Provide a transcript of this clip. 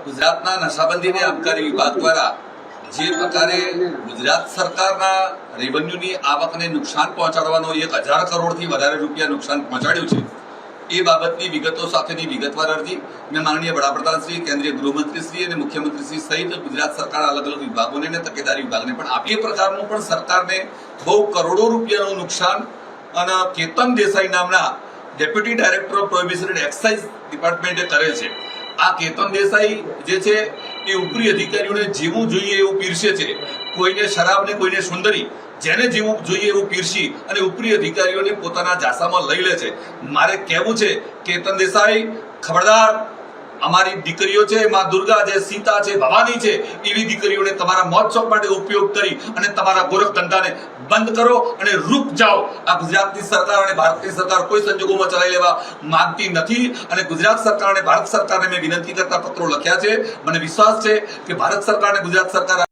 ગુજરાતના નશાબંધી અને આબકારી વિભાગ દ્વારા જે પ્રકારે ગુજરાત સરકારના રેવન્યુની આવકને નુકસાન પહોંચાડવાનો 1000 કરોડથી વધારે રૂપિયા નુકસાન પહોંચાડ્યું છે એ બાબતની વિગતો સાથેની વિગતવાર અરજી મેં માનનીય વડાપ્રધાનશ્રી, કેન્દ્રીય ગૃહમંત્રીશ્રી અને મુખ્યમંત્રીશ્રી સહિત ગુજરાત સરકારના અલગ અલગ વિભાગોને અને તકેદારી વિભાગને પણ આપી. એ પ્રકારનું પણ સરકારને બહુ કરોડો રૂપિયાનું નુકસાન અને કેતન દેસાઈ નામના deputy director of prohibition and excise ડિપાર્ટમેન્ટે કરેલ છે. આ કેતન દેસાઈ જે છે એ ઉપરી અધિકારીઓને જેવું જોઈએ એવું પીરસે છે. કોઈને શરાબ ને કોઈને સુંદરી, જેને જેવું જોઈએ એવું પીરસી અને ઉપરી અધિકારીઓને પોતાના જાસામાં લઈ લે છે. મારે કહેવું છે કેતન દેસાઈ, ખબરદાર. અમારી દીકરીઓ છે, માં દુર્ગા છે, સીતા છે, ભવાની છે, એવી દીકરીઓને તમારા મોજશોખ માટે ઉપયોગ કરી અને તમારા ગોરખ ધંધાને બંધ કરો અને રૂક જાઓ. આ ગુજરાતની સરકાર અને ભારતની સરકાર કોઈ સંજોગોમાં ચલાવી લેવા માંગતી નથી અને ગુજરાત સરકાર અને ભારત સરકારને મેં વિનંતી કરતા પત્રો લખ્યા છે. મને વિશ્વાસ છે કે ભારત સરકાર અને ગુજરાત સરકાર